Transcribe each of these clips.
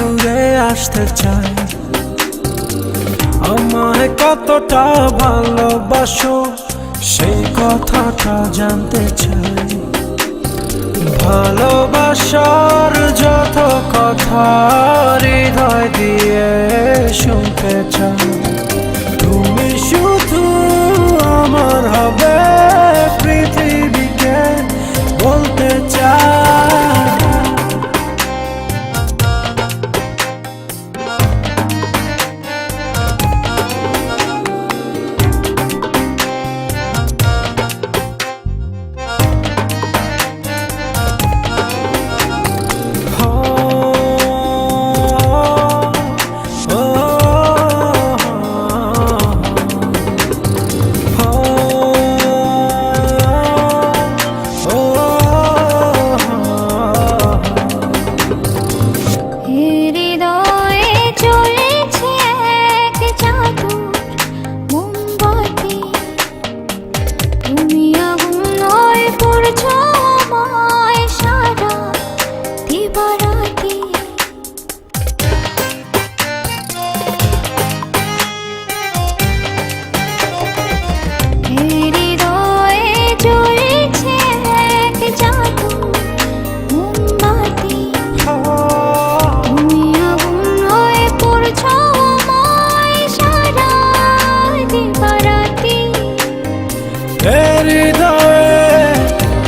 ঘুরে আসতে চাই। আমায় কতটা ভালোবাসো সেই কথাটা জানতে চাই। ভালোবাসার যত কথা হৃদয় দিয়ে শুনতে চাই। তুমি শুধু আমার হবে পৃথিবীকে বলতে চাই।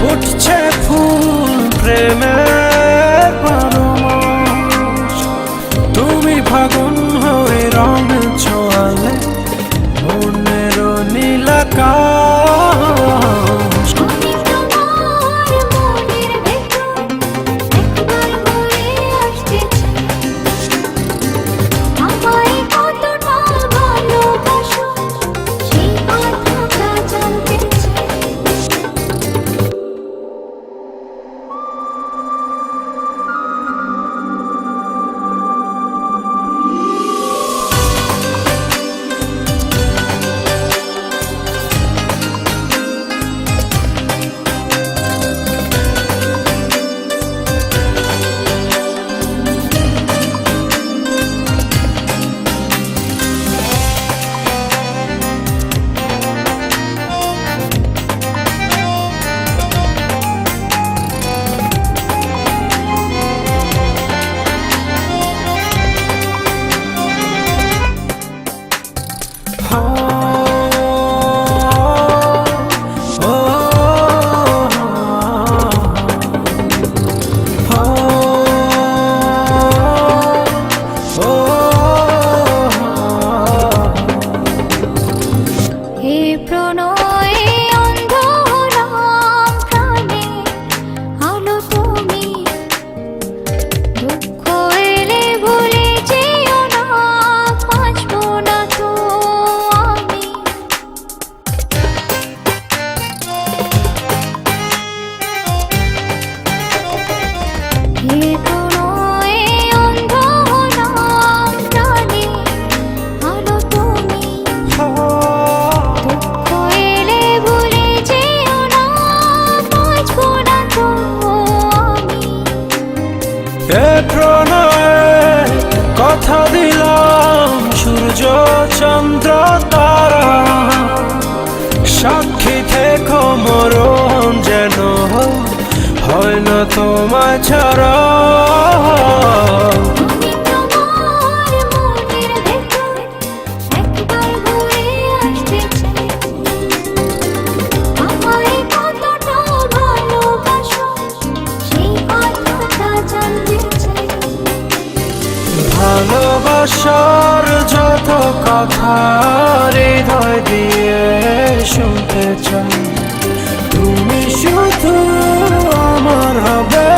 উঠছে ফুল প্রেমের পরশ, তুমি ফাগুন হয়ে রং ছোঁয়ালে মনের নীলাকাশ। কথা দিলাম সূর্য চন্দ্র তারা, সাক্ষী থেকো মরণ যেন হয় না তোমায় ছাড়া। ভালোবাসার যত কথা হৃদয় দিয়ে শুনতে চাই। তুমি শুধু আমার হবে